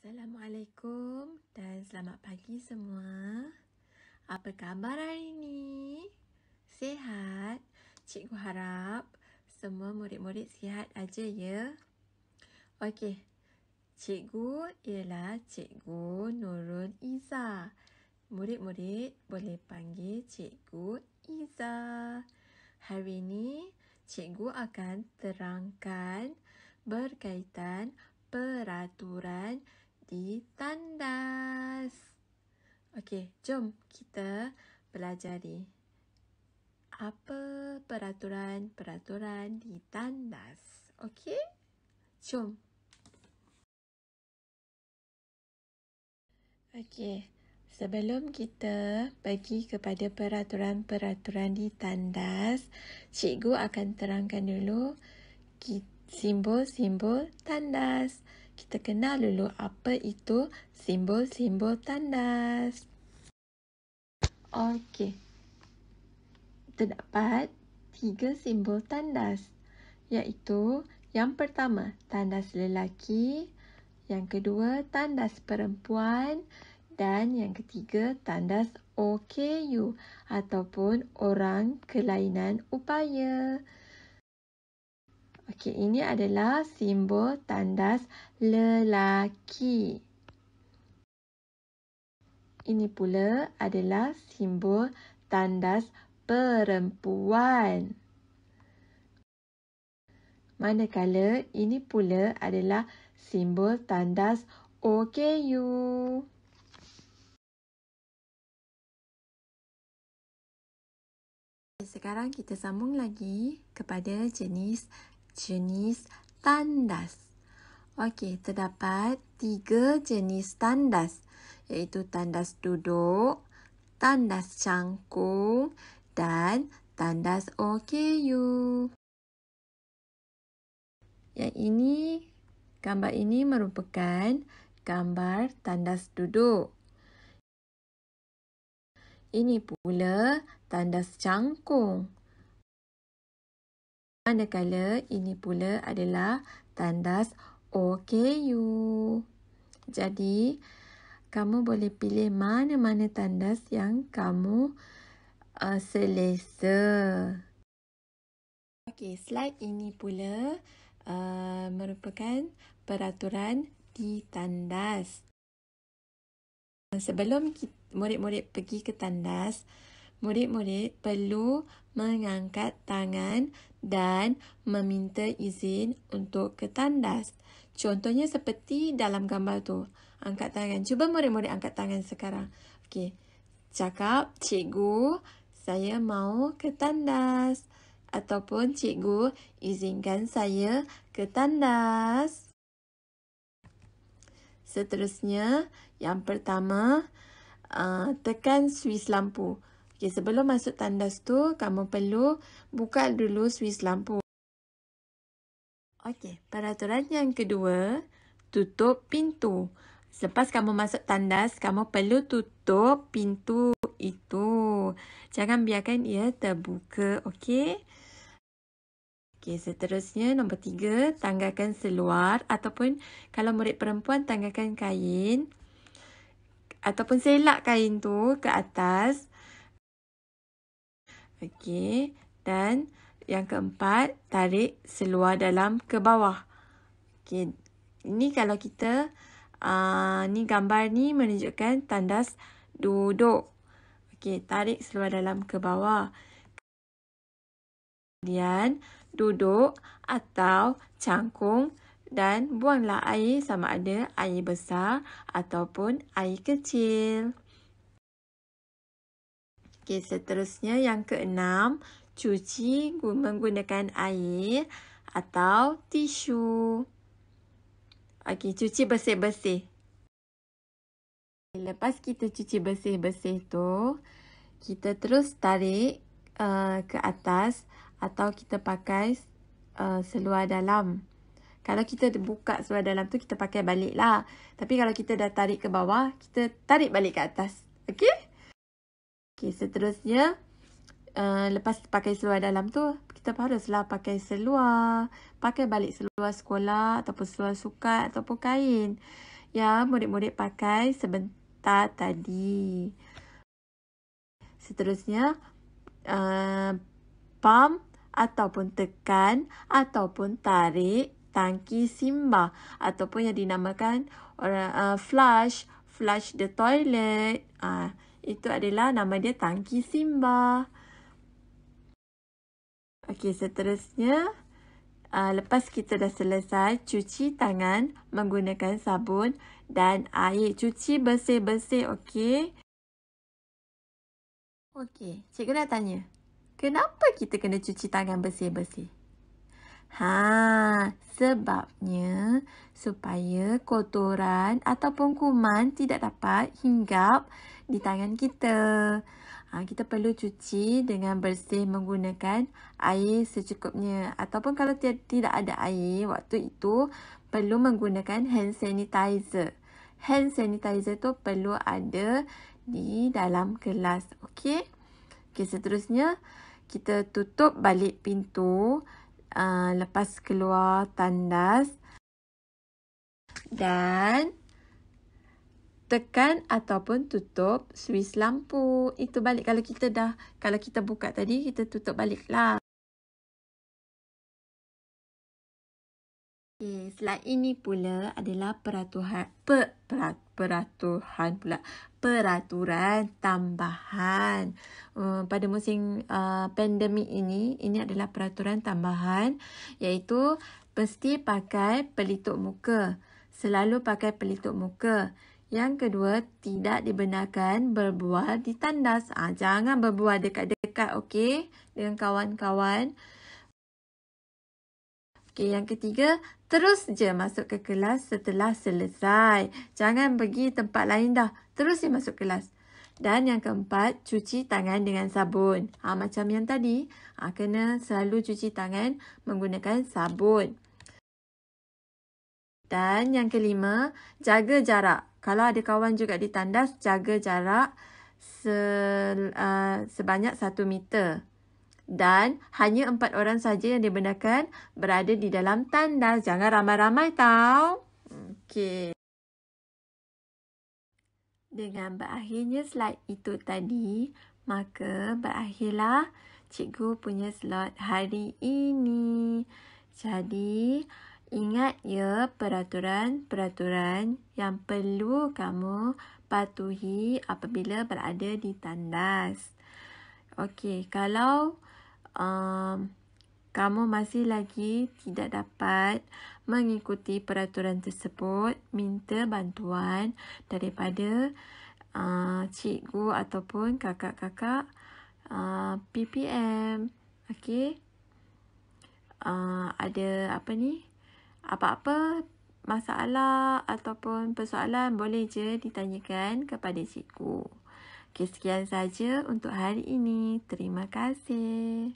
Assalamualaikum dan selamat pagi semua. Apa khabar hari ini? Sihat? Cikgu harap semua murid-murid sihat aja ya. Okey. Cikgu ialah Cikgu Nurul Iza. Murid-murid boleh panggil Cikgu Iza. Hari ini cikgu akan terangkan berkaitan peraturan di tandas. Okey, jom kita pelajari apa peraturan-peraturan di tandas. Okey? Jom. Okey, sebelum kita pergi kepada peraturan-peraturan di tandas, cikgu akan terangkan dulu simbol-simbol tandas. Kita kenal dulu apa itu simbol-simbol tandas. Okey. Terdapat 3 simbol tandas, iaitu yang pertama tandas lelaki, yang kedua tandas perempuan dan yang ketiga tandas OKU ataupun orang kelainan upaya. Okey, ini adalah simbol tandas lelaki. Ini pula adalah simbol tandas perempuan. Manakala ini pula adalah simbol tandas OKU. Sekarang kita sambung lagi kepada jenis tandas. Okey, terdapat 3 jenis tandas, iaitu tandas duduk, tandas cangkung dan tandas OKU. Gambar ini merupakan gambar tandas duduk. Ini pula tandas cangkung. Manakala ini pula adalah tandas OKU. Jadi, kamu boleh pilih mana-mana tandas yang kamu selesa. Okey, slide ini pula merupakan peraturan di tandas. Sebelum murid-murid pergi ke tandas, murid-murid perlu mengangkat tangan dan meminta izin untuk ke tandas. Contohnya seperti dalam gambar tu. Angkat tangan. Cuba murid-murid angkat tangan sekarang. Okey. Cakap, cikgu, saya mau ke tandas. Ataupun cikgu, izinkan saya ke tandas. Seterusnya, yang pertama, tekan suis lampu. Okay, sebelum masuk tandas tu, kamu perlu buka dulu suis lampu. Okey, peraturan yang kedua, tutup pintu. Selepas kamu masuk tandas, kamu perlu tutup pintu itu. Jangan biarkan ia terbuka, okey? Okey, seterusnya nombor 3, tanggalkan seluar ataupun kalau murid perempuan tanggalkan kain ataupun selak kain tu ke atas. Okey, dan yang keempat, tarik seluar dalam ke bawah. Okey, ini kalau kita ni gambar ni menunjukkan tandas duduk. Okey, tarik seluar dalam ke bawah. Kemudian duduk atau cangkung dan buanglah air sama ada air besar ataupun air kecil. Okey, seterusnya yang keenam, cuci menggunakan air atau tisu. Okey, cuci bersih-bersih. Lepas kita cuci bersih-bersih tu, kita terus tarik ke atas atau kita pakai seluar dalam. Kalau kita buka seluar dalam tu, kita pakai balik lah. Tapi kalau kita dah tarik ke bawah, kita tarik balik ke atas. Okey? Okey, seterusnya, lepas pakai seluar dalam tu, kita haruslah pakai seluar. Pakai balik seluar sekolah ataupun seluar sukat ataupun kain. yang murid-murid pakai sebentar tadi. Seterusnya, pump ataupun tekan ataupun tarik tangki simbah ataupun yang dinamakan flush the toilet. Itu adalah nama dia tangki simbah. Okey, seterusnya, lepas kita dah selesai cuci tangan menggunakan sabun dan air. Cuci bersih-bersih, okey? Okey, cikgu nak tanya. Kenapa kita kena cuci tangan bersih-bersih? Sebabnya supaya kotoran ataupun kuman tidak dapat hinggap di tangan kita. Kita perlu cuci dengan bersih menggunakan air secukupnya. Ataupun kalau tidak ada air, waktu itu perlu menggunakan hand sanitizer. Hand sanitizer tu perlu ada di dalam kelas. Okey? Okey, seterusnya kita tutup balik pintu lepas keluar tandas dan tekan ataupun tutup suis lampu. Itu balik kalau kita buka tadi, kita tutup baliklah. Okay, slide ini pula adalah peraturan tambahan. Pada musim pandemik ini adalah peraturan tambahan, iaitu mesti pakai pelitup muka. Selalu pakai pelitup muka. Yang kedua, tidak dibenarkan berbual di tandas. Jangan berbual dekat-dekat, okey, dengan kawan-kawan. Okey, yang ketiga, terus je masuk ke kelas setelah selesai. Jangan pergi tempat lain dah. Terus je masuk kelas. Dan yang keempat, cuci tangan dengan sabun. Macam yang tadi, kena selalu cuci tangan menggunakan sabun. Dan yang kelima, jaga jarak. Kalau ada kawan juga di tandas, jaga jarak sebanyak 1 meter. Dan hanya 4 orang saja yang dibenarkan berada di dalam tandas. Jangan ramai-ramai tau. Okey. Dengan berakhirnya slide itu tadi, maka berakhirlah cikgu punya slot hari ini. Jadi, ingat ya peraturan-peraturan yang perlu kamu patuhi apabila berada di tandas. Okey, kalau kamu masih lagi tidak dapat mengikuti peraturan tersebut, minta bantuan daripada cikgu ataupun kakak-kakak PPM. Okey. Ada apa-apa masalah ataupun persoalan boleh je ditanyakan kepada cikgu. Okey, sekian saja untuk hari ini. Terima kasih.